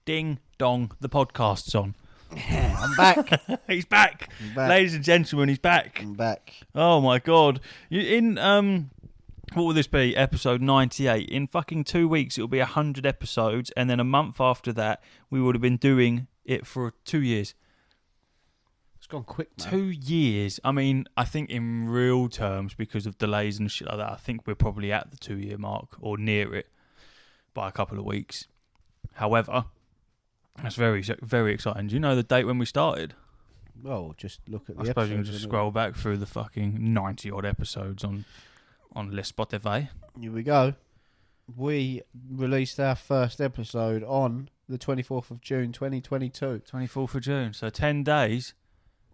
Ding dong, the podcast's on. I'm back. He's back. Ladies and gentlemen, he's back. I'm back. Oh my god. What will this be? Episode 98. In fucking 2 weeks, it'll be 100 episodes, and then a month after that, we would have been doing it for 2 years. It's gone quick, man. 2 years. I mean, I think in real terms, because of delays and shit like that, I think we're probably at the 2 year mark or near it by a couple of weeks. However, that's very, very exciting. Do you know the date when we started? Well, just look at the I suppose you can episodes, just scroll back through the fucking 90 odd episodes on Le Spotify. Here we go. We released our first episode on the 24th of June 2022. 24th of June. So 10 days,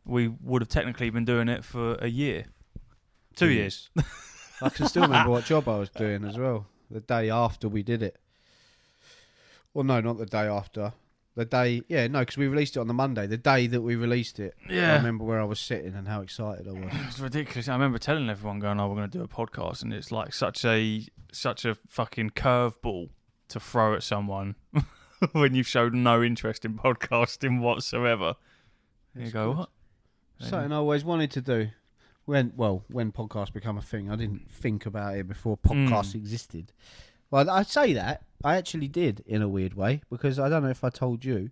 we would have technically been doing it for a year. 2 years. I can still remember what job I was doing as well. The day after we did it. Well, no, not the day after. The day, because we released it on the Monday. The day that we released it, Yeah. I remember where I was sitting and how excited I was. It's ridiculous. I remember telling everyone, going, "Oh, we're going to do a podcast," and it's like such a fucking curveball to throw at someone when you've showed no interest in podcasting whatsoever. And you go, good. what? Something I always wanted to do. When podcasts become a thing, I didn't think about it before podcasts existed. Well, I'd say that. I actually did, in a weird way, because I don't know if I told you,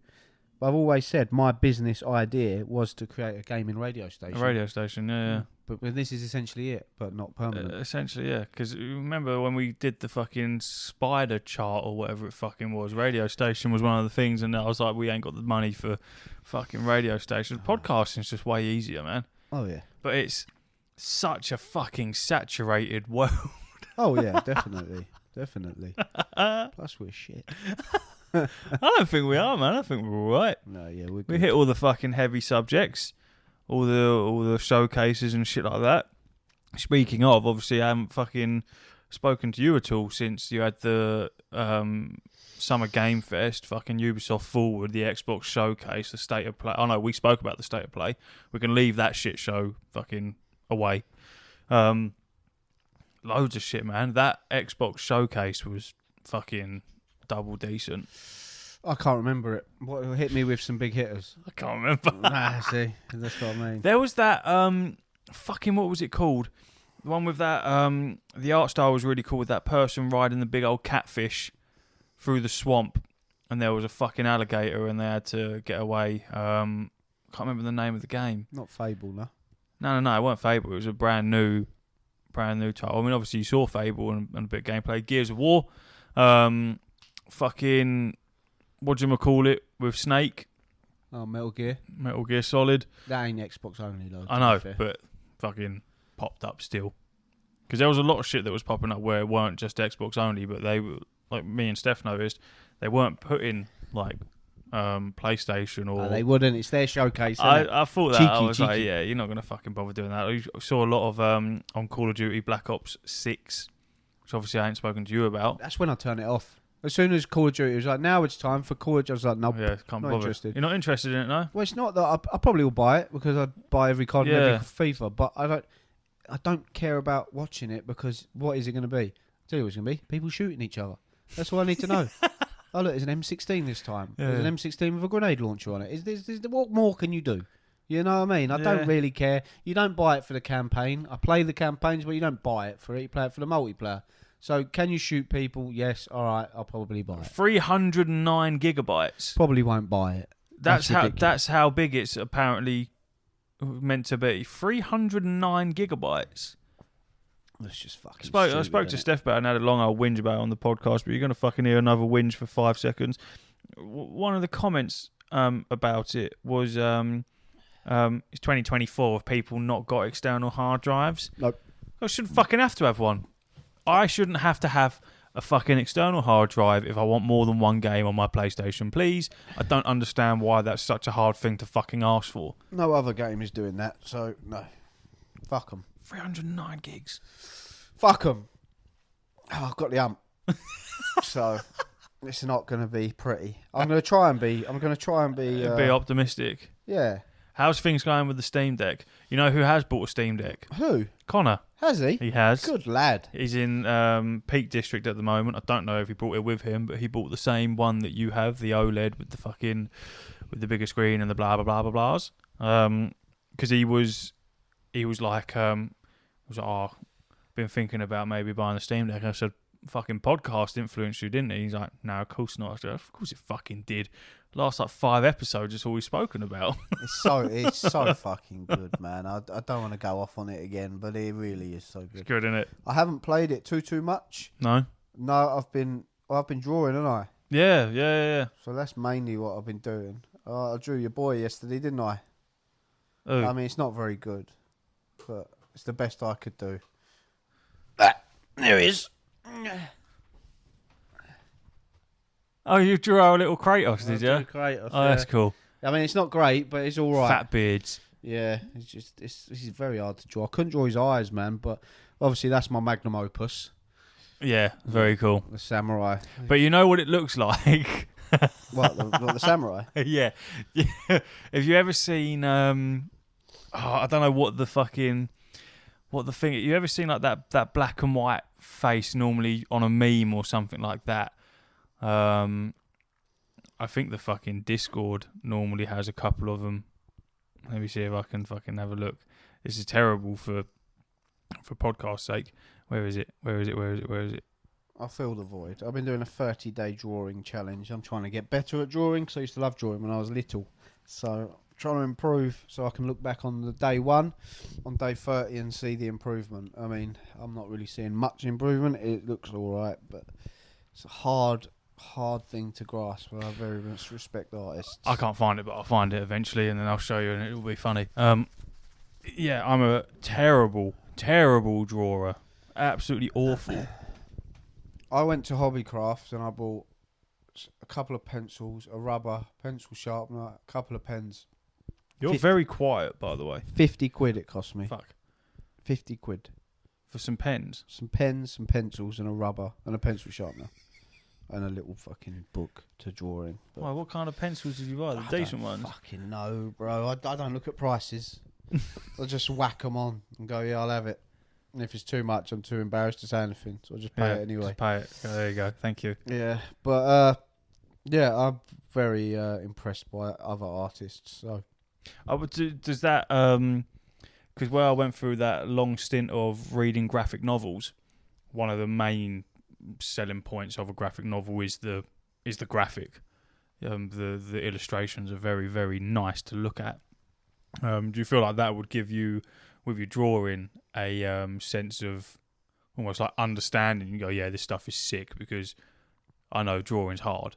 but I've always said my business idea was to create a gaming radio station. A radio station, yeah. But this is essentially it, but not permanent. Essentially, yeah. Because remember when we did the fucking spider chart or whatever it fucking was, radio station was one of the things, and I was like, we ain't got the money for fucking radio stations. Podcasting's just way easier, man. Oh, yeah. But it's such a fucking saturated world. Oh, yeah, definitely. Definitely. Plus, we're shit. I don't think we are, man. I think we're all right. No, yeah, we're good. We hit all the fucking heavy subjects, all the showcases and shit like that. Speaking of, obviously, I haven't fucking spoken to you at all since you had the Summer Game Fest, fucking Ubisoft Forward, the Xbox Showcase, the State of Play. Oh no, we spoke about the State of Play. We can leave that shit show fucking away. Loads of shit, man. That Xbox Showcase was fucking double decent. I can't remember it. What hit me with some big hitters? I can't remember. See, that's what I mean. There was that fucking, what was it called? The one with that the art style was really cool, with that person riding the big old catfish through the swamp, and there was a fucking alligator and they had to get away. Can't remember the name of the game. Not Fable, no. No, it wasn't Fable. It was a brand new title. I mean, obviously you saw Fable and a bit of gameplay. Gears of War, fucking, whatchamacallit, with Snake. Oh, Metal Gear Solid. That ain't Xbox only, though. I know, but fucking popped up still. Because there was a lot of shit that was popping up where it weren't just Xbox only, but they were, like me and Steph noticed, they weren't putting like PlayStation or... they wouldn't. It's their showcase. I thought that. I was cheeky. like, yeah, you're not going to fucking bother doing that. I saw a lot of on Call of Duty Black Ops 6, which obviously I ain't spoken to you about. That's when I turn it off. As soon as Call of Duty was like, now it's time for Call of Duty, I was like, nope, Yeah, can't not bother. interested. You're not interested in it, no? Well, it's not that I probably will buy it because I buy every COD and every FIFA, but I don't care about watching it because what is it going to be? I'll tell you what it's going to be. People shooting each other. That's all I need to know. Oh, look, there's an M16 this time. Yeah. There's an M16 with a grenade launcher on it. What more can you do? You know what I mean? I don't really care. You don't buy it for the campaign. I play the campaigns, but you don't buy it for it. You play it for the multiplayer. So, can you shoot people? Yes. All right, I'll probably buy it. 309 gigabytes. Probably won't buy it. That's how big it's apparently meant to be. 309 gigabytes. That's just fucking I spoke to Steph about it and had a long old whinge about it on the podcast, but you're going to fucking hear another whinge for 5 seconds. One of the comments about it was it's 2024 of people not got external hard drives. Nope. I shouldn't fucking have to have one. I shouldn't have to have a fucking external hard drive if I want more than one game on my PlayStation, please. I don't understand why that's such a hard thing to fucking ask for. No other game is doing that, so no. Fuck them. 309 gigs. Fuck them. Oh, I've got the hump. So, it's not going to be pretty. I'm going to try and be... Be optimistic. Yeah. How's things going with the Steam Deck? You know who has bought a Steam Deck? Who? Connor. Has he? He has. Good lad. He's in Peak District at the moment. I don't know if he brought it with him, but he bought the same one that you have, the OLED with the bigger screen and the blah blah blah blah blahs. Because he was like, oh, been thinking about maybe buying the Steam Deck. And I said, fucking podcast influenced you, didn't it? He's like, no, of course not. I said, of course it fucking did. Last like 5 episodes, it's all we've spoken about. It's so fucking good, man. I don't want to go off on it again, but it really is so good. It's good, isn't it? I haven't played it too much. No. I've been drawing, haven't I? Yeah. So that's mainly what I've been doing. I drew your boy yesterday, didn't I? Ooh. I mean, it's not very good, but it's the best I could do. There he is. Oh, you drew our little Kratos, did you? Kratos, Oh, that's cool. I mean, it's not great, but it's all right. Fat beards. Yeah, it's very hard to draw. I couldn't draw his eyes, man, but obviously that's my magnum opus. Yeah, very cool. The samurai. But you know what it looks like? What, the samurai? Yeah. Have you ever seen, I don't know what the thing, you ever seen like that black and white face normally on a meme or something like that? I think the fucking Discord normally has a couple of them. Let me see if I can fucking have a look. This is terrible for podcast sake. Where is it? I feel the void. I've been doing a 30-day drawing challenge. I'm trying to get better at drawing because I used to love drawing when I was little. So I'm trying to improve so I can look back on the day 1, on day 30 and see the improvement. I mean, I'm not really seeing much improvement. It looks all right, but it's a hard thing to grasp. I very much respect artists. I can't find it, but I'll find it eventually, and then I'll show you, and it'll be funny. Yeah, I'm a terrible drawer. Absolutely awful. I went to Hobbycraft and I bought a couple of pencils, a rubber pencil sharpener, a couple of pens. You're very quiet, by the way. 50 quid it cost me. Fuck. 50 quid. For some pens? Some pens, some pencils, and a rubber, and a pencil sharpener. And a little fucking book to draw in. Why, what kind of pencils did you buy? The decent ones? I fucking know, bro. I don't look at prices. I just whack them on and go, yeah, I'll have it. And if it's too much, I'm too embarrassed to say anything, so I'll just pay it anyway. Just pay it. Oh, there you go. Thank you. Yeah, but yeah, I'm very impressed by other artists. So, does that because where I went through that long stint of reading graphic novels, one of the main selling points of a graphic novel is the graphic. The illustrations are very, very nice to look at. Do you feel like that would give you, with your drawing, a sense of almost like understanding? You go, yeah, this stuff is sick because I know drawing's hard.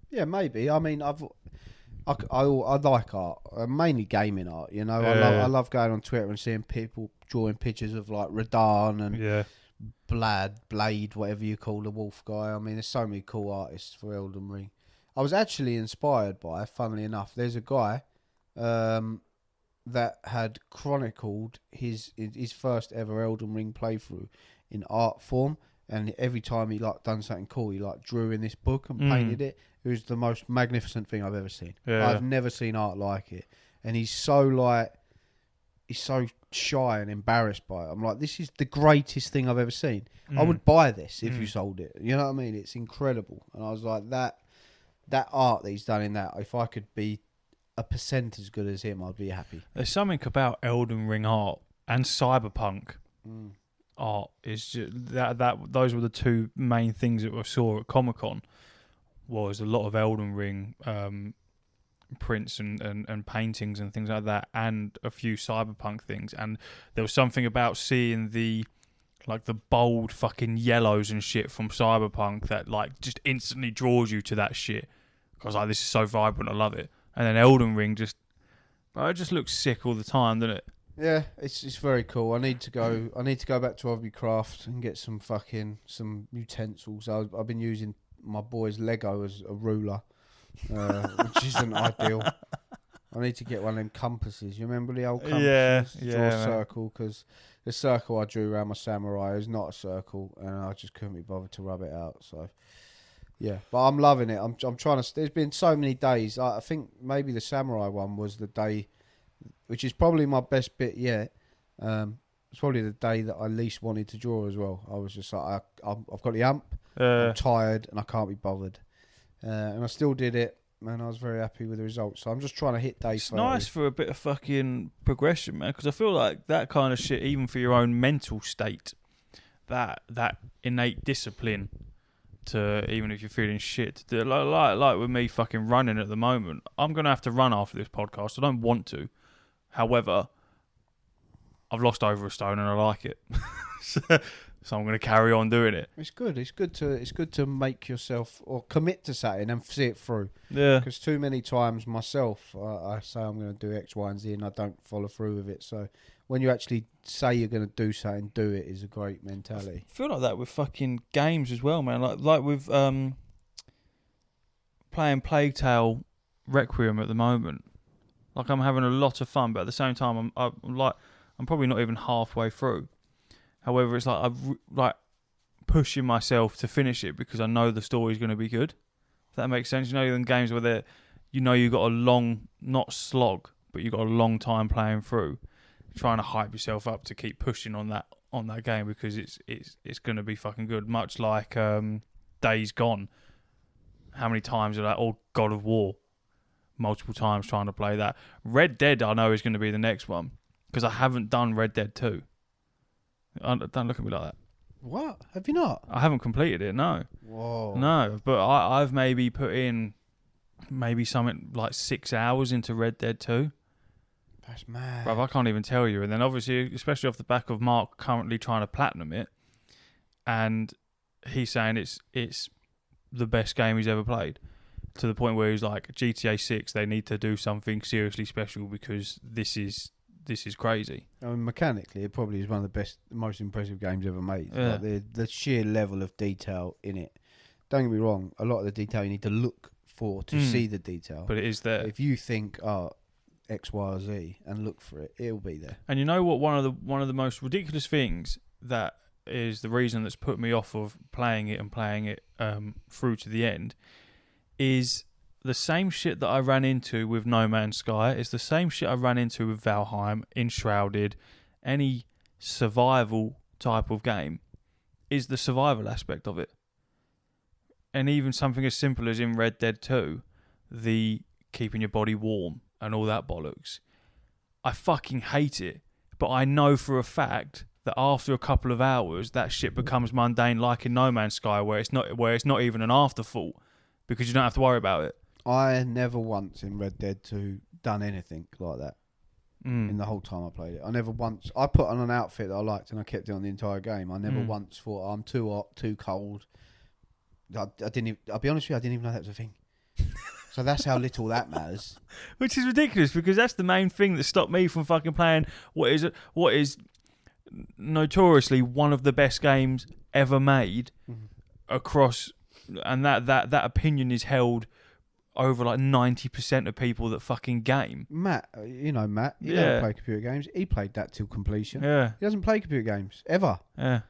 Yeah, maybe. I mean, I like art, mainly gaming art. You know, Yeah. I love going on Twitter and seeing people drawing pictures of like Radahn and Blade, whatever you call the wolf guy. I mean, there's so many cool artists for Elden Ring. I was actually inspired by, funnily enough, there's a guy that had chronicled his first ever Elden Ring playthrough in art form, and every time he like done something cool, he like drew in this book and painted it. It was the most magnificent thing I've ever seen. Yeah. I've never seen art like it, and he's so shy and embarrassed by it. I'm like, this is the greatest thing I've ever seen. I would buy this if you sold it. You know what I mean? It's incredible. And I was like, that art that he's done in that, if I could be a % as good as him, I'd be happy. There's something about Elden Ring art and cyberpunk art is just that those were the two main things that I saw at Comic-Con. Was a lot of Elden Ring prints and paintings and things like that, and a few cyberpunk things. And there was something about seeing the bold fucking yellows and shit from cyberpunk that like just instantly draws you to that shit. Because like, this is so vibrant, I love it. And then Elden Ring it just looks sick all the time, doesn't it? Yeah, it's very cool. I need to go back to Hobbycraft and get some utensils. I've been using my boy's Lego as a ruler, which isn't ideal. I need to get one of them compasses. You remember the old compasses? Yeah, Draw a circle, because the circle I drew around my samurai is not a circle, and I just couldn't be bothered to rub it out. So, yeah, but I'm loving it. I'm trying to. There's been so many days. I think maybe the samurai one was the day, which is probably my best bit yet. It's probably the day that I least wanted to draw as well. I was just like, I've got the ump, I'm tired, and I can't be bothered. And I still did it, and I was very happy with the results. So I'm just trying to hit day 30. It's nice for a bit of fucking progression, man, because I feel like that kind of shit, even for your own mental state, that innate discipline to, even if you're feeling shit, like with me fucking running at the moment, I'm going to have to run after this podcast. I don't want to. However, I've lost over a stone and I like it. So I'm going to carry on doing it. It's good. It's good to make yourself or commit to something and see it through. Yeah. Because too many times myself, I say I'm going to do X, Y, and Z, and I don't follow through with it. So when you actually say you're going to do something, do it is a great mentality. I feel like that with fucking games as well, man. Like with playing Plague Tale Requiem at the moment. Like I'm having a lot of fun, but at the same time, I'm probably not even halfway through. However, it's like I'm like pushing myself to finish it because I know the story's going to be good. If that makes sense. You know, in games where you've got a long, not slog, but you've got a long time playing through, trying to hype yourself up to keep pushing on that game because it's going to be fucking good. Much like Days Gone. How many times are that? Or God of War. Multiple times trying to play that. Red Dead, I know, is going to be the next one because I haven't done Red Dead 2. Don't look at me like that. What? Have you not? I haven't completed it, no. Whoa. No, but I've maybe put in something like 6 hours into Red Dead 2. That's mad. Bruv, I can't even tell you. And then obviously, especially off the back of Mark currently trying to platinum it, and he's saying it's the best game he's ever played. To the point where he's like, GTA 6, they need to do something seriously special because this is crazy. I mean, mechanically, it probably is one of the best, most impressive games ever made. Yeah. Like the sheer level of detail in it. Don't get me wrong, a lot of the detail you need to look for to see the detail. But it is there. If you think, X, Y, or Z, and look for it, it'll be there. And you know what? One of the most ridiculous things that is the reason that's put me off of playing it through to the end is the same shit that I ran into with No Man's Sky. It's the same shit I ran into with Valheim, Enshrouded, any survival type of game, is the survival aspect of it. And even something as simple as in Red Dead 2, the keeping your body warm and all that bollocks. I fucking hate it, but I know for a fact that after a couple of hours, that shit becomes mundane, like in No Man's Sky, where it's not even an afterthought because you don't have to worry about it. I never once in Red Dead 2 done anything like that in the whole time I played it. I never once. I put on an outfit that I liked and I kept it on the entire game. I never once thought I'm too hot, too cold. I didn't. I'll be honest with you, I didn't even know that was a thing. So that's how little that matters. Which is ridiculous because that's the main thing that stopped me from fucking playing what is notoriously one of the best games ever made across, and that opinion is held over like 90% of people that fucking game. Matt, you know Matt, he doesn't play computer games. He played that till completion. Yeah. He doesn't play computer games ever. Yeah.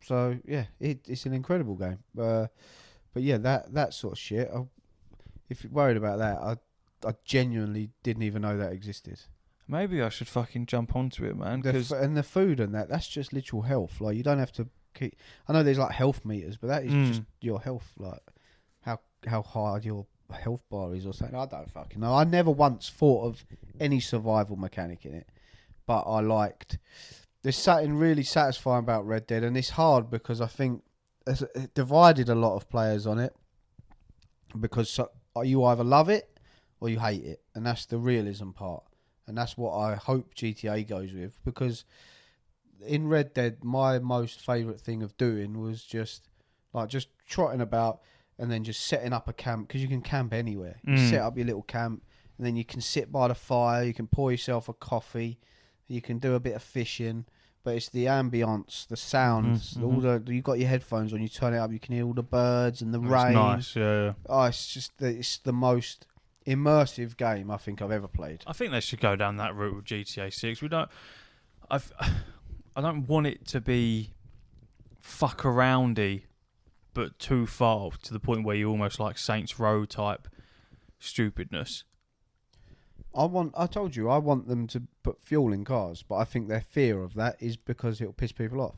So yeah, it's an incredible game. But yeah, that sort of shit. If you're worried about that, I genuinely didn't even know that existed. Maybe I should fucking jump onto it, man. And the food and that's just literal health. Like you don't have to keep. I know there's like health meters, but that is just your health. Like how hard your health bar is or something. I don't fucking know. I never once thought of any survival mechanic in it, but I liked. There's something really satisfying about Red Dead, and it's hard because I think it divided a lot of players on it because you either love it or you hate it, and that's the realism part, and that's what I hope GTA goes with, because in Red Dead my most favourite thing of doing was just trotting about and then just setting up a camp, because you can camp anywhere. You set up your little camp and then you can sit by the fire, you can pour yourself a coffee, you can do a bit of fishing, but it's the ambience, the sounds, all you got your headphones on, you turn it up, you can hear all the birds and the rain. Nice, yeah. Oh, it's the most immersive game I think I've ever played. I think they should go down that route with GTA 6. I don't want it to be fuck aroundy, but too far to the point where you almost like Saints Row type stupidness. I told you, I want them to put fuel in cars, but I think their fear of that is because it'll piss people off.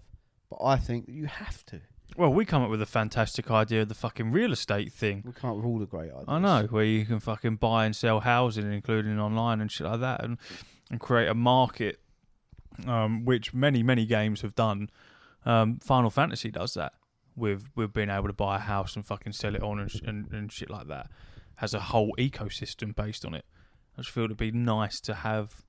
But I think that you have to. Well, we come up with a fantastic idea of the fucking real estate thing. We come up with all the great ideas. I know, where you can fucking buy and sell housing, including online and shit like that, and create a market, which many games have done. Final Fantasy does that with being able to buy a house and fucking sell it on and shit like that. Has a whole ecosystem based on it. I just feel it'd be nice to have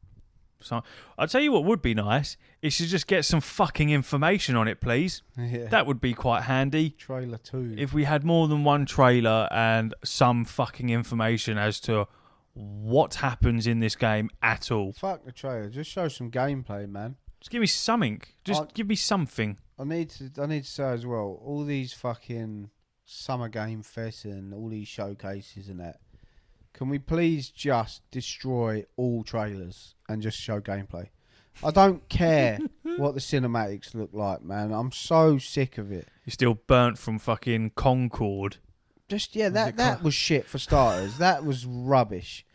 some. I'll tell you what would be nice is to just get some fucking information on it, please. Yeah. That would be quite handy. Trailer 2. If we had more than one trailer and some fucking information as to what happens in this game at all. Fuck the trailer. Just show some gameplay, man. Just give me something. Just give me something. I need to say as well, all these fucking Summer Game Fest and all these showcases and that, can we please just destroy all trailers and just show gameplay? I don't care what the cinematics look like, man. I'm so sick of it. You're still burnt from fucking Concord. Just, yeah, that was shit for starters. That was rubbish.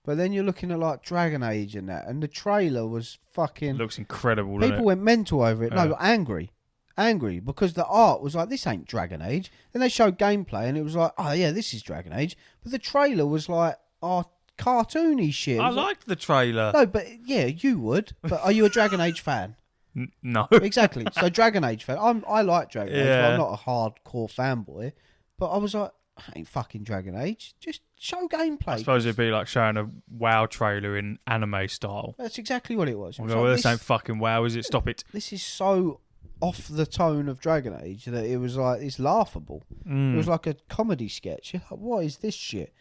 But then you're looking at like Dragon Age and that, and the trailer was fucking... It looks incredible, doesn't it? People went mental over it. Yeah. No, angry because the art was like, this ain't Dragon Age. Then they showed gameplay and it was like, oh yeah, this is Dragon Age. But the trailer was like, oh, cartoony shit. I liked the trailer. No, but yeah, you would. But are you a Dragon Age fan? No. Exactly. So Dragon Age fan. I like Dragon Age, but Yeah. I'm not a hardcore fanboy. But I was like, I ain't fucking Dragon Age. Just show gameplay. I suppose it'd be like showing a WoW trailer in anime style. That's exactly what it was. It was Well, like, this ain't fucking WoW, is it? Stop it. This is so off the tone of Dragon Age that it was like, it's laughable. It was like a comedy sketch. You're like, what is this shit?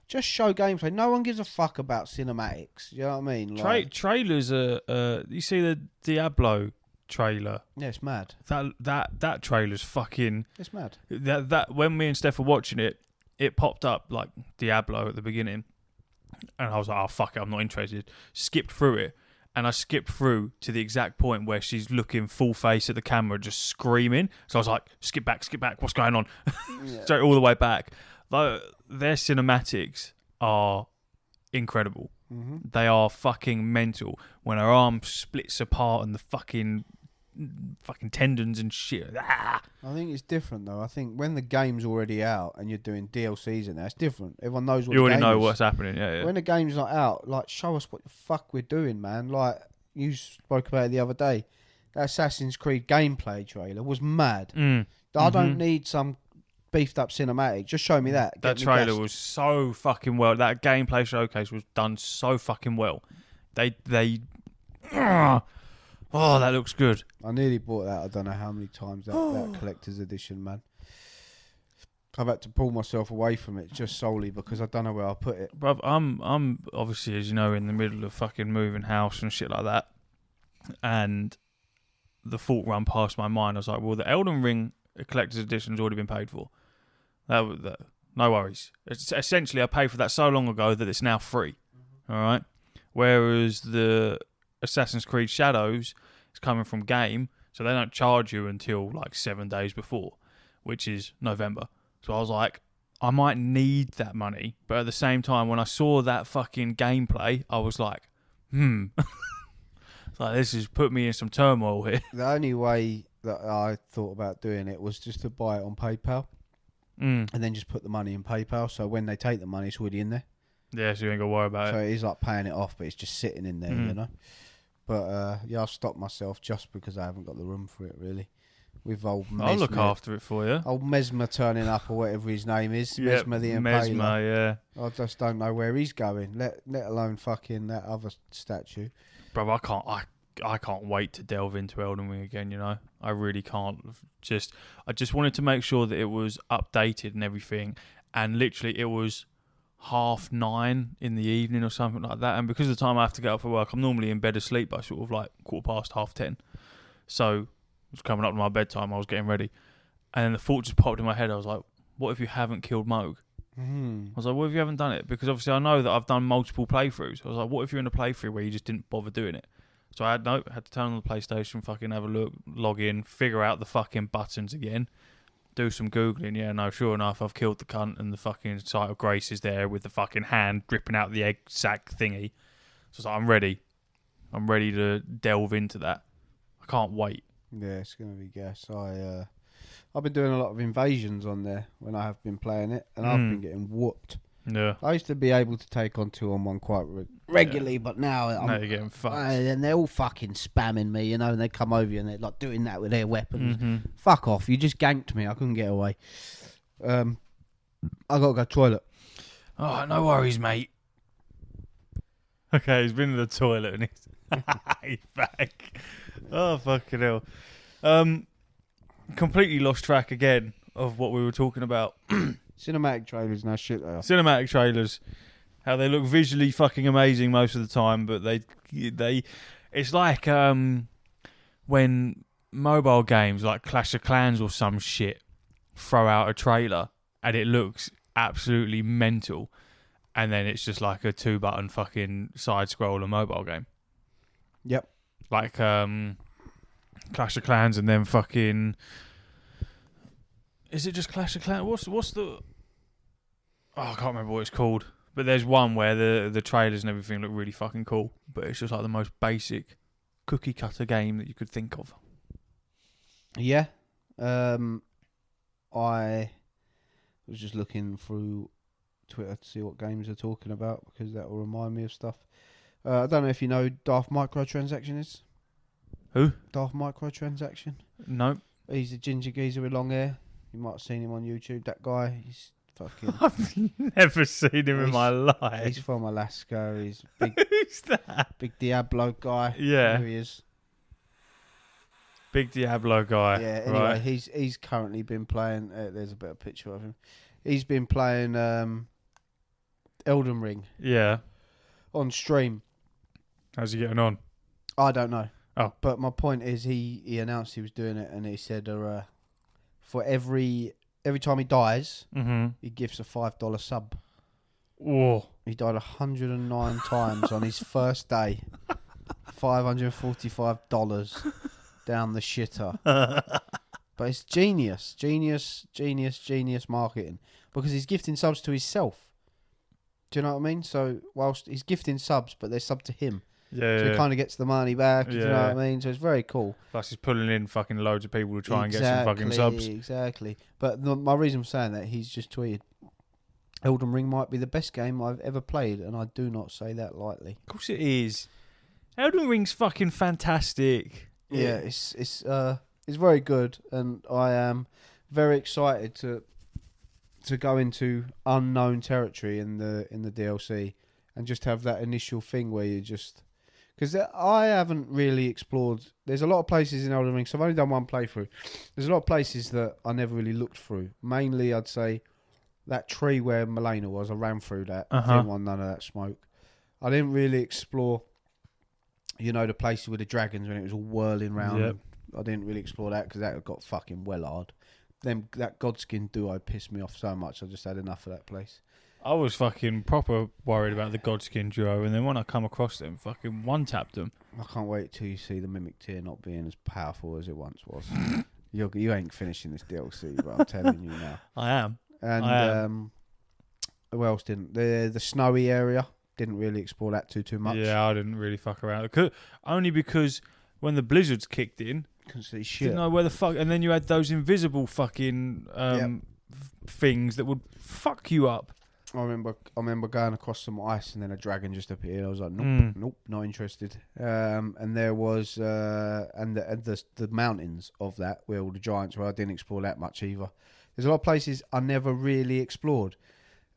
Just show gameplay. No one gives a fuck about cinematics. You know what I mean? Like, Trailers are. You see the Diablo trailer? yeah, it's mad. That trailer's fucking. It's mad. That when me and Steph were watching it, it popped up like Diablo at the beginning, and I was like, oh fuck it, I'm not interested. Skipped through it, and I skipped through to the exact point where she's looking full face at the camera, just screaming. So I was like, skip back, what's going on? Yeah. Straight all the way back. Though their cinematics are incredible. Mm-hmm. They are fucking mental. When her arm splits apart and the fucking tendons and shit. Ah! I think it's different though. I think when the game's already out and you're doing DLCs in there, it's different. Everyone knows what You the already game know is. what's happening. Yeah. When the game's not out, like, show us what the fuck we're doing, man. Like, you spoke about it the other day. That Assassin's Creed gameplay trailer was mad. I don't need some beefed up cinematic. Just show me that. That Get me trailer gassed. was so fucking well. That gameplay showcase was done so fucking well. They oh, that looks good. I nearly bought that. I don't know how many times that collector's edition, man. I've had to pull myself away from it just solely because I don't know where I'll put it. Bruv, I'm obviously, as you know, in the middle of fucking moving house and shit like that. And the thought run past my mind. I was like, well, the Elden Ring collector's edition's already been paid for. No worries. It's essentially, I paid for that so long ago that it's now free. All right. Whereas the Assassin's Creed Shadows is coming from Game, so they don't charge you until like 7 days before, which is November. So I was like, I might need that money, but at the same time, when I saw that fucking gameplay, I was like, It's like, this has put me in some turmoil here. The only way that I thought about doing it was just to buy it on PayPal and then just put the money in PayPal. So when they take the money, it's already in there. Yeah, so you ain't got to worry about So it. it is like paying it off, but it's just sitting in there, you know. But yeah, I've stopped myself just because I haven't got the room for it, really. With old Mesmer. I'll look after it for you. Old Mesmer turning up, or whatever his name is. Yeah, Mesmer the Impaler. Mesmer, yeah. I just don't know where he's going, let alone fucking that other statue. Bro, I can't wait to delve into Elden Ring again, you know. I really can't. I just wanted to make sure that it was updated and everything. And literally it was 9:30 in the evening or something like that. And because of the time I have to get up for work, I'm normally in bed asleep by sort of like 10:15. So it was coming up to my bedtime. I was getting ready. And then the thought just popped in my head. I was like, what if you haven't killed Moog? I was like, what if you haven't done it? Because obviously I know that I've done multiple playthroughs. I was like, what if you're in a playthrough where you just didn't bother doing it? So I had to turn on the PlayStation, fucking have a look, log in, figure out the fucking buttons again, do some Googling. Yeah, no, sure enough, I've killed the cunt and the fucking sight of Grace is there with the fucking hand dripping out the egg sac thingy. So it's like, I'm ready. I'm ready to delve into that. I can't wait. Yeah, it's going to be gas. I've been doing a lot of invasions on there when I have been playing it, and I've been getting whooped. Yeah. I used to be able to take on 2-on-1 quite regularly, but now you're getting fucked. And they're all fucking spamming me, and they come over you and they're like doing that with their weapons. Fuck off! You just ganked me. I couldn't get away. I got to go toilet. Oh, no worries, mate. Okay, he's been in the toilet and he's back. Oh, fucking hell. Completely lost track again of what we were talking about. Cinematic trailers, no shit they are. Cinematic trailers, how they look visually fucking amazing most of the time, but they it's like when mobile games like Clash of Clans or some shit throw out a trailer and it looks absolutely mental, and then it's just like a 2-button fucking side scroller mobile game. Yep. Like Clash of Clans, and then fucking. Is it just Clash of Clans? What's the? Oh, I can't remember what it's called. But there's one where the trailers and everything look really fucking cool, but it's just like the most basic cookie cutter game that you could think of. Yeah. I was just looking through Twitter to see what games they're talking about, because that will remind me of stuff. I don't know if you know Daft Microtransaction is. Who? Daft Microtransaction. No. He's a ginger geezer with long hair. You might have seen him on YouTube. That guy, he's fucking... I've never seen him in my life. He's from Alaska. He's big. Who's that? Big Diablo guy. Yeah. There he is. Big Diablo guy. Yeah, anyway, right. he's currently been playing... there's a better picture of him. He's been playing Elden Ring. Yeah. On stream. How's he getting on? I don't know. Oh. But my point is he announced he was doing it, and he said for every time he dies, he gives a $5 sub. Whoa. He died 109 times on his first day. $545 down the shitter. But it's genius marketing, because he's gifting subs to himself. Do you know what I mean? So whilst he's gifting subs, but they're sub to him. Yeah, so he kind of gets the money back. Yeah. Do you know what I mean? So it's very cool. Plus he's pulling in fucking loads of people to try and get some fucking subs. Exactly. But my reason for saying that, he's just tweeted, Elden Ring might be the best game I've ever played, and I do not say that lightly. Of course it is. Elden Ring's fucking fantastic. Yeah, it's very good, and I am very excited to go into unknown territory in the DLC, and just have that initial thing where you just... Because I haven't really explored... There's a lot of places in Elden Ring, so I've only done one playthrough. There's a lot of places that I never really looked through. Mainly, I'd say, that tree where Milena was, I ran through that. I didn't want none of that smoke. I didn't really explore, the places with the dragons when it was all whirling round. Yep. I didn't really explore that, because that got fucking well hard. Then that Godskin duo pissed me off so much, I just had enough of that place. I was fucking proper worried about the Godskin duo, and then when I come across them, fucking one-tapped them. I can't wait till you see the Mimic Tear not being as powerful as it once was. You ain't finishing this DLC, but I'm telling you now. I am. And who else didn't? The snowy area, didn't really explore that too much. Yeah, I didn't really fuck around. Only because when the blizzards kicked in, Couldn't see shit. didn't know where the fuck... And then you had those invisible fucking things that would fuck you up. I remember going across some ice, and then a dragon just appeared. I was like, nope, not interested. And there was the mountains of that where all the giants were. I didn't explore that much either. There's a lot of places I never really explored.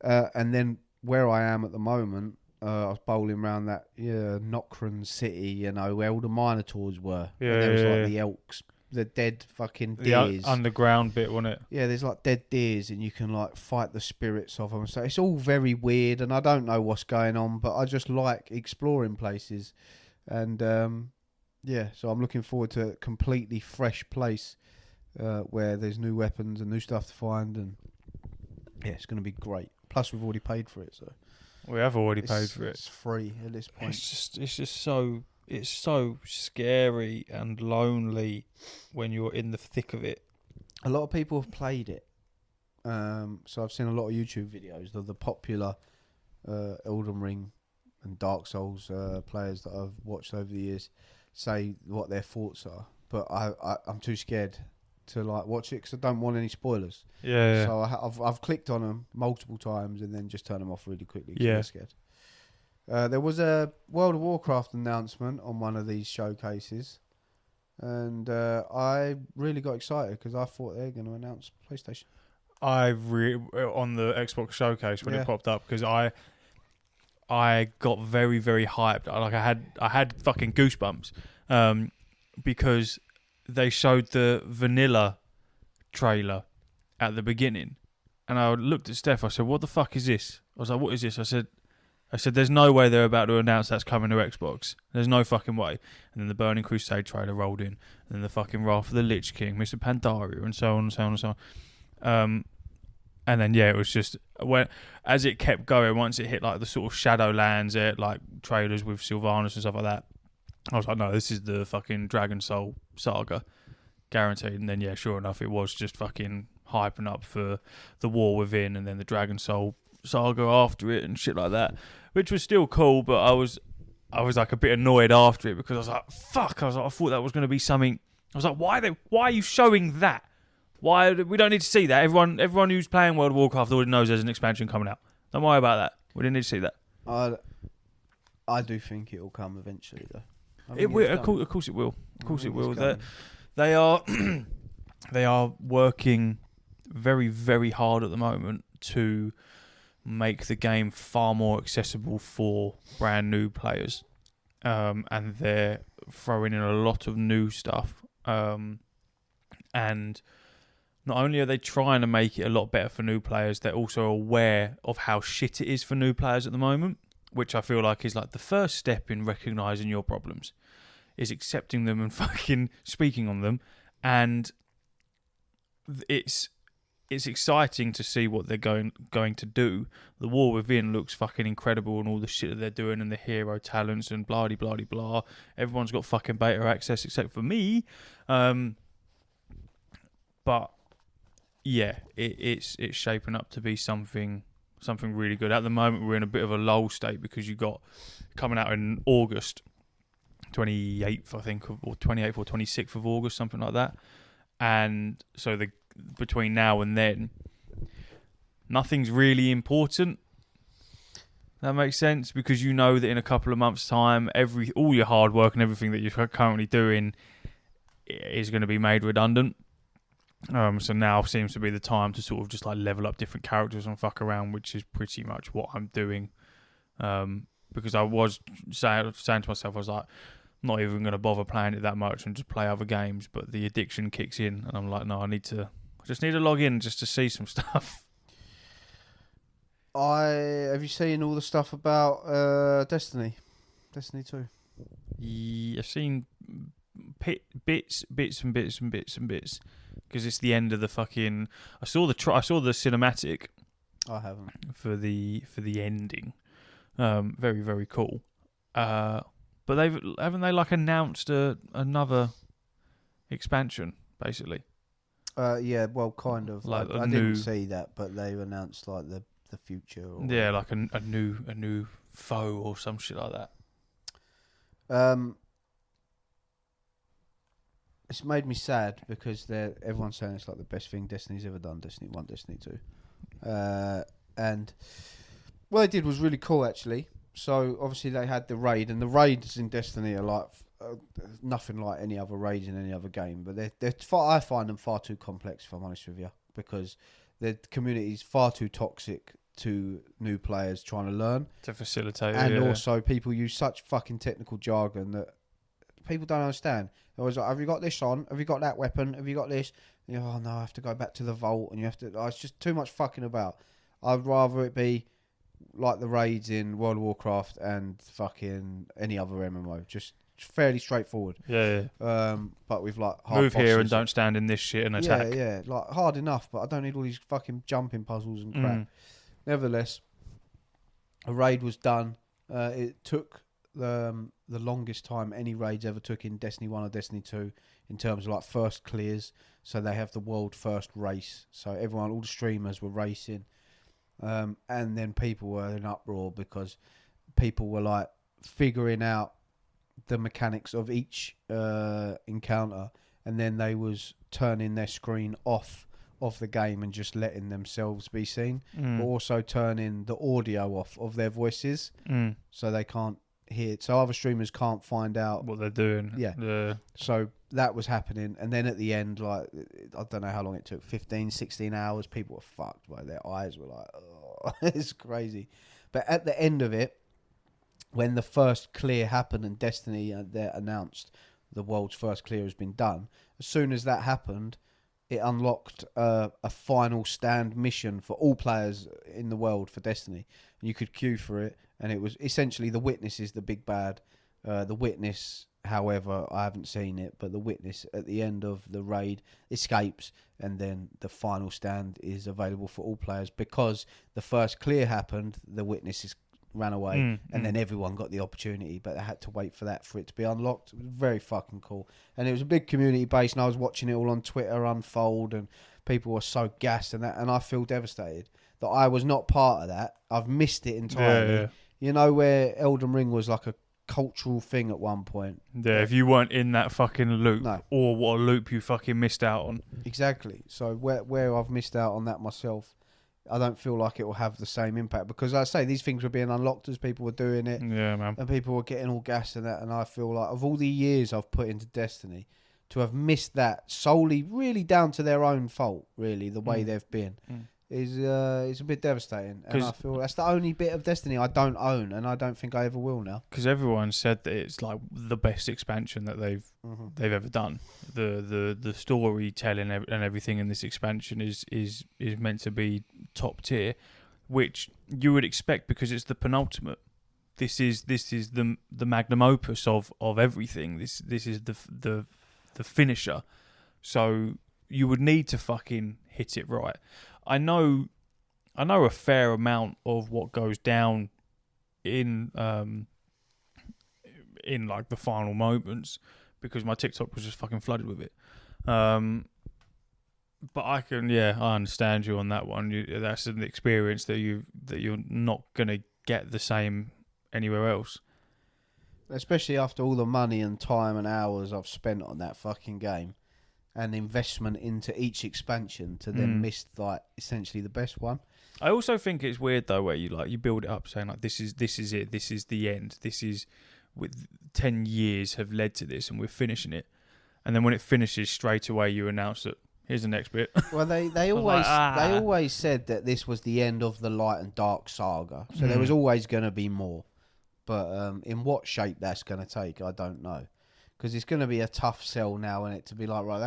And then where I am at the moment, I was bowling around that Nocturne city, where all the Minotaurs were. Yeah, and there was yeah, like the elks, the dead fucking deers. The underground bit, wasn't it? Yeah, there's like dead deers, and you can like fight the spirits of them. So it's all very weird, and I don't know what's going on, but I just like exploring places. And so I'm looking forward to a completely fresh place where there's new weapons and new stuff to find, and it's going to be great. Plus, we've already paid for it, so we have already paid for it. It's free at this point. It's just so scary and lonely when you're in the thick of it. a lot of people have played it. So I've seen a lot of YouTube videos of the popular Elden Ring and Dark Souls players that I've watched over the years say what their thoughts are. But I'm too scared to like watch it because I don't want any spoilers. Yeah. So I've clicked on them multiple times and then just turn them off really quickly. Yeah. I'm scared. There was a World of Warcraft announcement on one of these showcases, and I really got excited because I thought they were going to announce PlayStation. On the Xbox showcase when it popped up, because I got very, very hyped. Like I had fucking goosebumps, because they showed the vanilla trailer at the beginning, and I looked at Steph. I said, "What the fuck is this?" I was like, "What is this?" I said, "There's no way they're about to announce that's coming to Xbox. There's no fucking way." And then the Burning Crusade trailer rolled in, and then the fucking Wrath of the Lich King, Mr. Pandaria, and so on and so on and so on. And then it was just as it kept going. Once it hit like the sort of Shadowlands, like trailers with Sylvanas and stuff like that, I was like, "No, this is the fucking Dragon Soul saga, guaranteed." And then sure enough, it was just fucking hyping up for the War Within, and then the Dragon Soul saga after it and shit like that, which was still cool. But I was like a bit annoyed after it because I was like, "Fuck!" I thought that was going to be something. I was like, "Why are you showing that? Why we don't need to see that? Everyone who's playing World of Warcraft already knows there's an expansion coming out. Don't worry about that. We didn't need to see that." I do think it will come eventually, though. It will. Of course it will. Of course it will. They are they are working very, very hard at the moment to make the game far more accessible for brand new players, and they're throwing in a lot of new stuff. And not only are they trying to make it a lot better for new players, they're also aware of how shit it is for new players at the moment, which I feel like is like the first step in recognising your problems, is accepting them and fucking speaking on them. And it's exciting to see what they're going to do. The War Within looks fucking incredible, and all the shit that they're doing, and the hero talents and blah blah blah blah. Everyone's got fucking beta access except for me. But it's shaping up to be something really good. At the moment, we're in a bit of a lull state because you got coming out in August 28th, I think, or 28th or 26th of August, something like that. And so between now and then, nothing's really important. That makes sense, because you know that in a couple of months' time, all your hard work and everything that you're currently doing is going to be made redundant. So now seems to be the time to sort of just like level up different characters and fuck around, which is pretty much what I'm doing. Because I was saying to myself, I was like, I'm not even going to bother playing it that much and just play other games. But the addiction kicks in, and I'm like, no, I just need to log in just to see some stuff. Have you seen all the stuff about Destiny 2? Yeah, I've seen bits, because it's the end of the fucking. I saw the cinematic. I haven't for the ending. Very, very cool. But haven't they like announced another expansion basically? Yeah, well, kind of. Like I didn't see that, but they've announced like the future. Or like a new foe or some shit like that. It's made me sad because everyone's saying it's like the best thing Destiny's ever done. Destiny 1, Destiny 2, and what they did was really cool actually. So obviously they had the raid, and the raids in Destiny are like nothing like any other raids in any other game. But I find them far too complex, if I'm honest with you, because the community is far too toxic to new players trying to learn To facilitate and it, yeah. also people use such fucking technical jargon that people don't understand. They're always like, have you got this on? Have you got that weapon? Have you got this? And oh no, I have to go back to the vault, and you have to. It's just too much fucking about. I'd rather it be like the raids in World of Warcraft and fucking any other MMO. Just fairly straightforward. Yeah. But with like hard Move bosses. here and don't stand in this shit and attack. Yeah, like hard enough, but I don't need all these fucking jumping puzzles and crap. Nevertheless, a raid was done. It took the longest time any raids ever took in Destiny 1 or Destiny 2 in terms of like first clears. So they have the world first race. So everyone, all the streamers were racing. And then people were in uproar because people were like figuring out the mechanics of each encounter, and then they was turning their screen off of the game and just letting themselves be seen, but also turning the audio off of their voices so they can't hear it. So other streamers can't find out what they're doing. Yeah. So that was happening, and then at the end, like, I don't know how long it took, 15, 16 hours, people were fucked, by their eyes were like, oh, it's crazy. But at the end of it, when the first clear happened and Destiny they announced the world's first clear has been done, as soon as that happened, it unlocked a final stand mission for all players in the world for Destiny. And you could queue for it, and it was essentially the Witness is the big bad. The Witness, however, I haven't seen it, but the Witness at the end of the raid escapes, and then the final stand is available for all players. Because the first clear happened, the Witness ran away, and then everyone got the opportunity, but they had to wait for that for it to be unlocked. It was very fucking cool, and it was a big community base, and I was watching it all on Twitter unfold, and people were so gassed, and I feel devastated that I was not part of that. I've missed it entirely. Yeah. You know, where Elden Ring was like a cultural thing at one point. Yeah, if you weren't in that fucking loop, No. or what a loop you fucking missed out on. Exactly. So where I've missed out on that myself, I don't feel like it will have the same impact, because, like I say, these things were being unlocked as people were doing it. Yeah, man. And people were getting all gassed and that. And I feel like, of all the years I've put into Destiny, to have missed that solely, really down to their own fault, really, the way they've been, is a bit devastating. And I feel that's the only bit of Destiny I don't own, and I don't think I ever will now. Because everyone said that it's like the best expansion that they've ever done. The storytelling and everything in this expansion is meant to be top tier, which you would expect because it's the penultimate. This is the magnum opus of everything. This is the finisher. So you would need to fucking hit it right. I know a fair amount of what goes down in like the final moments, because my TikTok was just fucking flooded with it. But I understand you on that one. That's an experience that you're not gonna get the same anywhere else. Especially after all the money and time and hours I've spent on that fucking game, and investment into each expansion, to then miss like essentially the best one. I also think it's weird though, where you build it up saying like this is it, this is the end, this is with 10 years have led to this, and we're finishing it, and then when it finishes straight away you announce that here's the next bit. Well, they always said that this was the end of the Light and Dark saga, so there was always going to be more, but in what shape that's going to take, I don't know. Because it's going to be a tough sell now, and it to be like, right,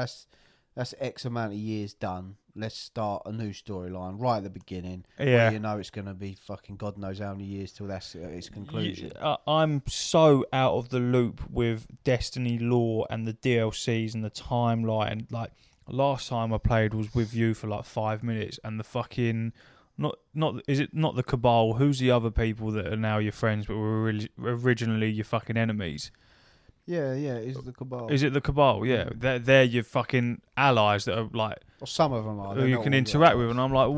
that's X amount of years done. Let's start a new storyline right at the beginning. Yeah, where you know it's going to be fucking God knows how many years till that's its conclusion. I'm so out of the loop with Destiny lore and the DLCs and the timeline. Like last time I played was with you for like 5 minutes, and the fucking not is it not the Cabal? Who's the other people that are now your friends but were originally your fucking enemies? Yeah, it's the Cabal. Is it the Cabal? Yeah, they're your fucking allies that are like. Well, some of them are. Who you can interact with, and I'm like,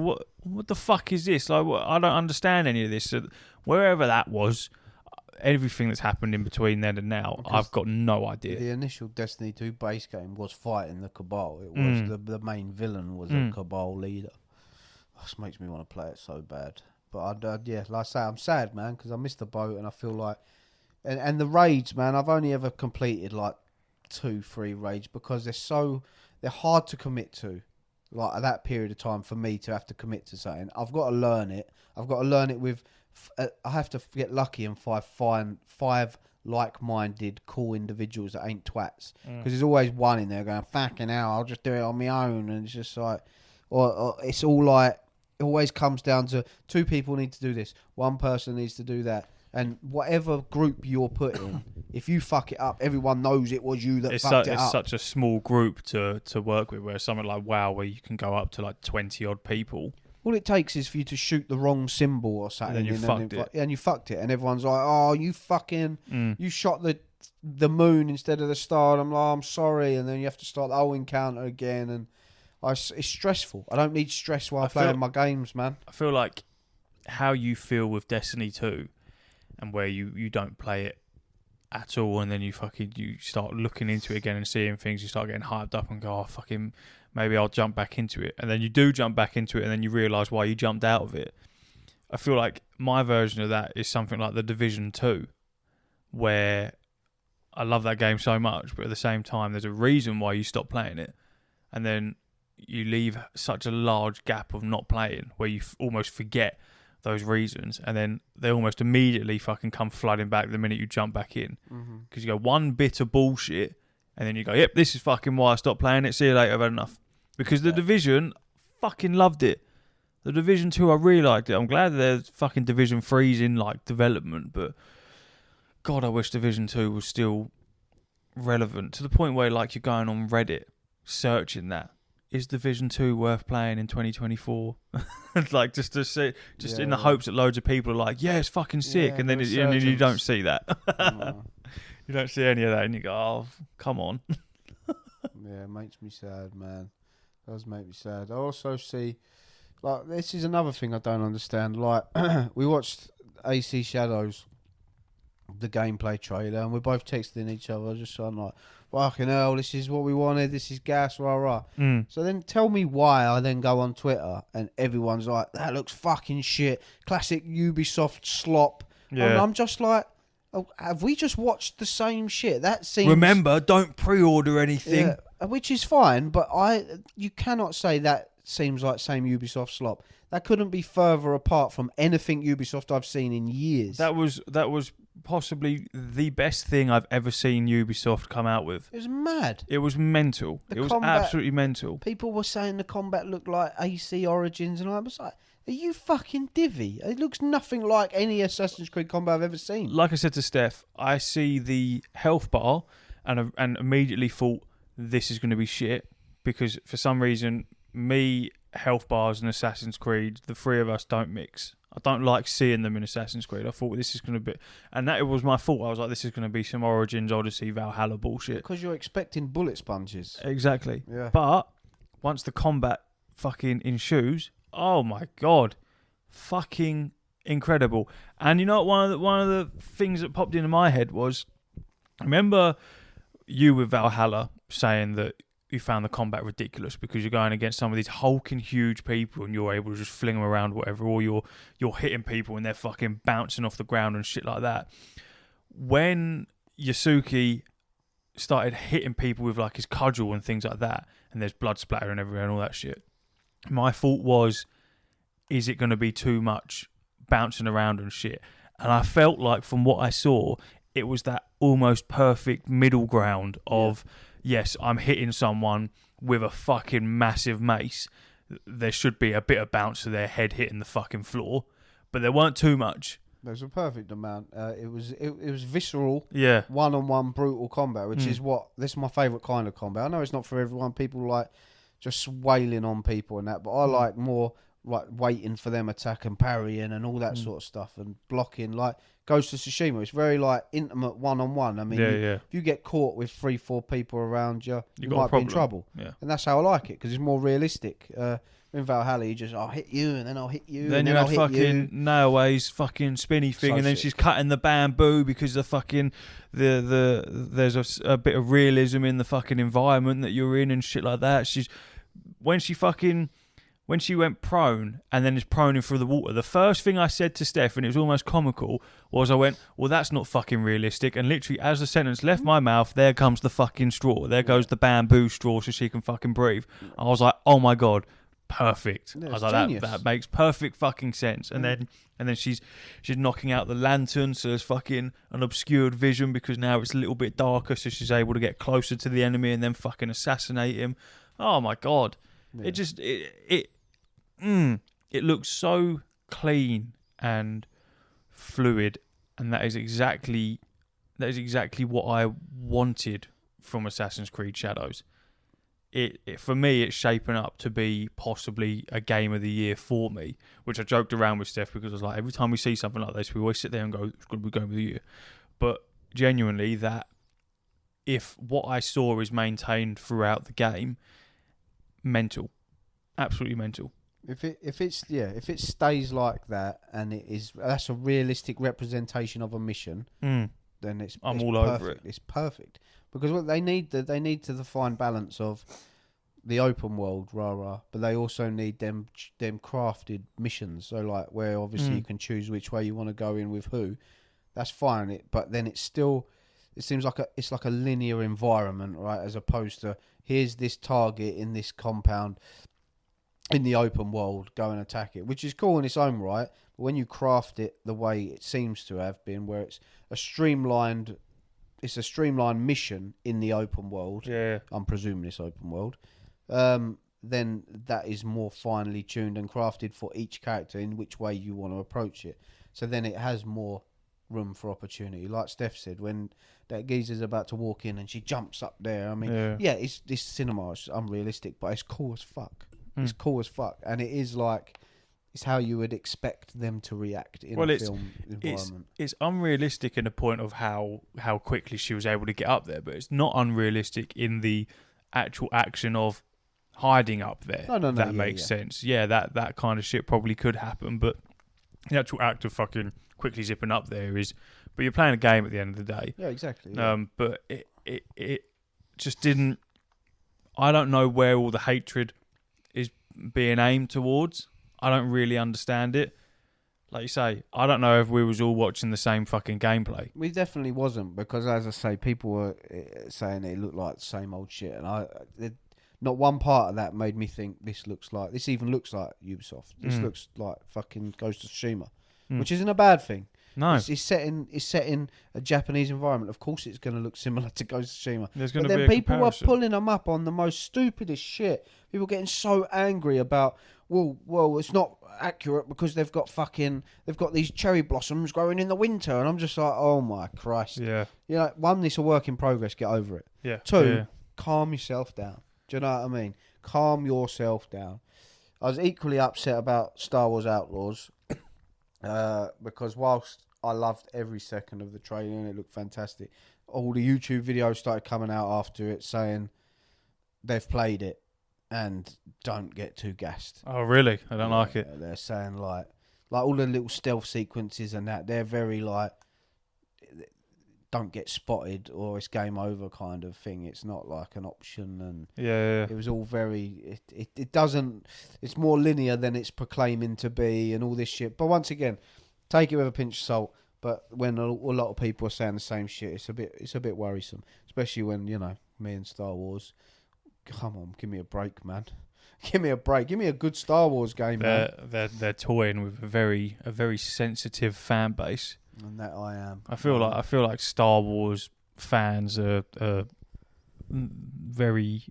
what the fuck is this? Like, I don't understand any of this. So wherever that was, everything that's happened in between then and now, I've got no idea. The initial Destiny 2 base game was fighting the Cabal. It was the main villain was a Cabal leader. This makes me want to play it so bad. But like I say, I'm sad, man, because I missed the boat, and I feel like. And the raids, man, I've only ever completed like 2-3 raids, because they're hard to commit to. Like at that period of time for me to have to commit to something, I've got to learn it. I've got to learn it with. I have to get lucky and find five like-minded, cool individuals that ain't twats. Because there's always one in there going, "Fucking hell, I'll just do it on my own," and it's just like, or it's all like, it always comes down to 2 people need to do this, 1 person needs to do that. And whatever group you're put in, if you fuck it up, everyone knows it was you that fucked it up. It's such a small group to work with, where something like WoW, where you can go up to like 20 odd people. all it takes is for you to shoot the wrong symbol or something, And then you fucked it. And you fucked it, and everyone's like, "Oh, you fucking, you shot the moon instead of the star." And I'm like, "I'm sorry," and then you have to start the whole encounter again, and it's stressful. I don't need stress while playing my games, man. I feel like how you feel with Destiny 2, and where you don't play it at all, and then you start looking into it again and seeing things, you start getting hyped up and go, "Oh, fucking, maybe I'll jump back into it," and then you do jump back into it, and then you realise why you jumped out of it. I feel like my version of that is something like The Division 2, where I love that game so much, but at the same time, there's a reason why you stop playing it, and then you leave such a large gap of not playing where you almost forget those reasons, and then they almost immediately fucking come flooding back the minute you jump back in, because you go one bit of bullshit, and then you go, "Yep, this is fucking why I stopped playing it. See you later, I've had enough." Because The Division, fucking loved it. The Division 2, I really liked it. I'm glad there's fucking Division 3's in like development, but God, I wish Division 2 was still relevant to the point where like you're going on Reddit searching that. Is Division 2 worth playing in 2024? Like just to see, in the hopes that loads of people are like, "Yeah, it's fucking sick," and then you don't see that. No. You don't see any of that, and you go, "Oh, come on." Yeah, it makes me sad, man. It does make me sad. I also see, like, this is another thing I don't understand. Like, we watched AC Shadows, the gameplay trailer, and we're both texting each other, just so I'm like, "Fucking hell, this is what we wanted, this is gas, rah rah." So then tell me why I then go on Twitter and everyone's like, "That looks fucking shit, classic Ubisoft slop." Yeah. And I'm just like, "Oh, have we just watched the same shit?" That seems... Remember, don't pre-order anything. Yeah, which is fine, but you cannot say that seems like same Ubisoft slop. That couldn't be further apart from anything Ubisoft I've seen in years. That was possibly the best thing I've ever seen Ubisoft come out with. It was mad. It was mental. It was absolutely mental. People were saying the combat looked like AC Origins, and I was like, "Are you fucking divvy? It looks nothing like any Assassin's Creed combat I've ever seen." Like I said to Steph, I see the health bar and immediately thought this is going to be shit, because for some reason, me, health bars and Assassin's Creed, the three of us don't mix. I don't like seeing them in Assassin's Creed. I thought this is going to be... And that it was my fault. I was like, this is going to be some Origins, Odyssey, Valhalla bullshit. Because you're expecting bullet sponges. Exactly. Yeah. But once the combat fucking ensues, oh my God. Fucking incredible. And you know what? One of the things that popped into my head was, remember you with Valhalla saying that you found the combat ridiculous because you're going against some of these hulking huge people and you're able to just fling them around whatever, or you're hitting people and they're fucking bouncing off the ground and shit like that. When Yasuki started hitting people with like his cudgel and things like that, and there's blood splattering everywhere and all that shit, my thought was, is it going to be too much bouncing around and shit? And I felt like from what I saw, it was that almost perfect middle ground of... Yeah. Yes, I'm hitting someone with a fucking massive mace. There should be a bit of bounce to their head hitting the fucking floor, but there weren't too much. There's a perfect amount. It was visceral, yeah, one-on-one brutal combat, which is this is my favourite kind of combat. I know it's not for everyone. People like just wailing on people and that, but I like more like waiting for them attack and parrying and all that sort of stuff and blocking. Like Ghost of Tsushima, it's very like intimate one-on-one. I mean, if you get caught with 3-4 people around you, you might be in trouble. Yeah. And that's how I like it, because it's more realistic. In Valhalla, you just, I'll hit you, and then I'll hit you, then and you then had I'll hit you. fucking Naowa's fucking spinny thing, and then she's cutting the bamboo because the fucking there's a bit of realism in the fucking environment that you're in and shit like that. When she went prone and then is proning through the water, the first thing I said to Steph, and it was almost comical, was I went, well, that's not fucking realistic. And literally, as the sentence left my mouth, there comes the fucking straw. There goes the bamboo straw so she can fucking breathe. I was like, oh my God, perfect. Yeah, I was like, that makes perfect fucking sense. And then she's knocking out the lantern, so there's fucking an obscured vision because now it's a little bit darker, so she's able to get closer to the enemy and then fucking assassinate him. Oh my God. Yeah. It looks so clean and fluid, and that is exactly what I wanted from Assassin's Creed Shadows. for me, it's shaping up to be possibly a game of the year for me, which I joked around with Steph because I was like, every time we see something like this, we always sit there and go, it's going to be game of the year. But genuinely, that if what I saw is maintained throughout the game, mental, absolutely mental. If it stays like that and that's a realistic representation of a mission, then it's all perfect. over it. It's perfect because what they need to define balance of the open world, but they also need them crafted missions. So like where obviously you can choose which way you want to go in with who. That's fine. But then it seems like it's like a linear environment, right? As opposed to here's this target in this compound. In the open world, go and attack it, which is cool in its own right. But when you craft it the way it seems to have been, where it's a streamlined mission in the open world. Yeah, I'm presuming it's open world. Then that is more finely tuned and crafted for each character in which way you want to approach it. So then it has more room for opportunity. Like Steph said, when that geezer's about to walk in and she jumps up there. I mean, it's this cinema. It's unrealistic, but it's cool as fuck. It's cool as fuck, and it is like it's how you would expect them to react in a film environment. It's unrealistic in the point of how quickly she was able to get up there, but it's not unrealistic in the actual action of hiding up there. No, that makes sense. Yeah, that kind of shit probably could happen, but the actual act of fucking quickly zipping up there is. But you're playing a game at the end of the day. Yeah, exactly. Yeah. But it just didn't. I don't know where all the hatred is being aimed towards. I don't really understand it. Like you say, I don't know if we was all watching the same fucking gameplay. We definitely wasn't, because as I say, people were saying it looked like the same old shit, and not one part of that made me think this even looks like Ubisoft. This looks like fucking Ghost of Tsushima, which isn't a bad thing. No, it's set in a Japanese environment. Of course, it's going to look similar to Ghost of Tsushima. There's going but to then be a people comparison. were pulling them up on the most stupidest shit. People getting so angry about, well, it's not accurate because they've got these cherry blossoms growing in the winter, and I'm just like, oh my Christ. Yeah. You know, one, it's a work in progress. Get over it. Yeah. Two, calm yourself down. Do you know what I mean? Calm yourself down. I was equally upset about Star Wars Outlaws because whilst I loved every second of the trailer and it looked fantastic, all the YouTube videos started coming out after it saying they've played it and don't get too gassed. Oh, really? I don't like it. They're saying like all the little stealth sequences and that, they're very like, don't get spotted or it's game over kind of thing. It's not like an option, and it was all very. It doesn't. It's more linear than it's proclaiming to be, and all this shit. But once again, take it with a pinch of salt. But when a lot of people are saying the same shit, it's a bit worrisome, especially when me and Star Wars. Come on, give me a break, man. Give me a break. Give me a good Star Wars game, man. They're toying with a very sensitive fan base. And that I am. I feel like Star Wars fans are very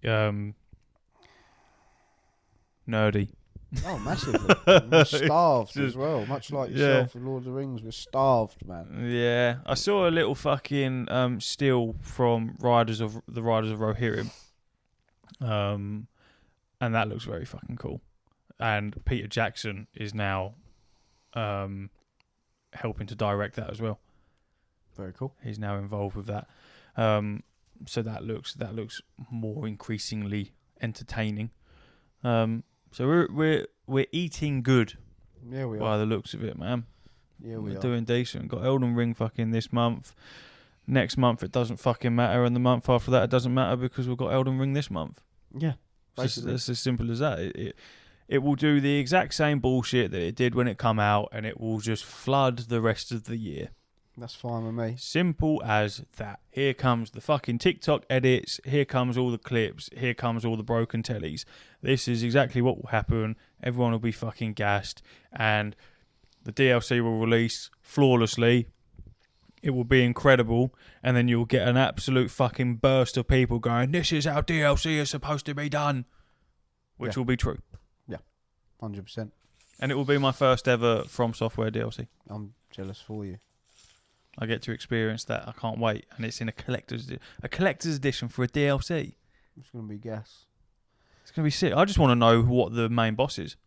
nerdy. Oh, massively. We're starved as well. Much like yourself with Lord of the Rings, we're starved, man. Yeah. I saw a little fucking still from the Riders of Rohirrim. And that looks very fucking cool. And Peter Jackson is now helping to direct that as well. Very cool. He's now involved with that. So that looks more increasingly entertaining. So we're eating good. Yeah, we are. By the looks of it, man. Yeah, we're doing decent. Got Elden Ring fucking this month. Next month it doesn't fucking matter, and the month after that it doesn't matter because we've got Elden Ring this month. Yeah, it's as simple as that. It will do the exact same bullshit that it did when it come out, and it will just flood the rest of the year. That's fine with me. Simple as that. Here comes the fucking TikTok edits. Here comes all the clips. Here comes all the broken tellies. This is exactly what will happen. Everyone will be fucking gassed, and the DLC will release flawlessly. It will be incredible, and then you'll get an absolute fucking burst of people going, "This is how DLC is supposed to be done," which will be true. 100%. And it will be my first ever From Software DLC. I'm jealous for you. I get to experience that. I can't wait. And it's in a collector's edition for a DLC. It's going to be gas. It's gonna be sick. I just want to know what the main boss is,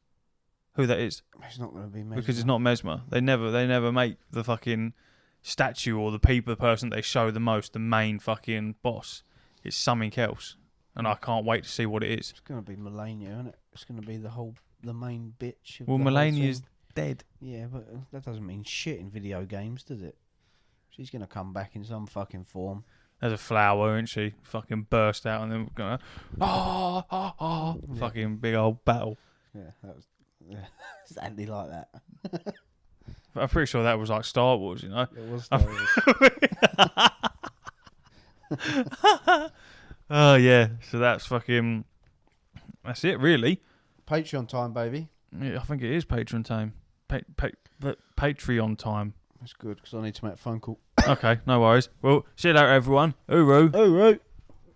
who that is, It's not going to be Mesmer. because it's not Mesmer. They never make the fucking statue or the person they show the most, the main fucking boss. It's something else, and I can't wait to see what it is. It's going to be Melania, isn't it? It's going to be the main bitch. Of Well, the whole Melania's thing. dead. Yeah, but that doesn't mean shit in video games, does it? She's going to come back in some fucking form. There's a flower, isn't she? Fucking burst out and then we're gonna Yeah. fucking big old battle. Yeah, that was exactly like that. I'm pretty sure that was like Star Wars, you know. It was Star Wars. Oh yeah, so that's it really. Patreon time, baby. Yeah, I think it is Patreon time. Patreon time. That's good because I need to make a phone call. Okay, no worries. Well, see you later, everyone. Hooroo. Oh, right.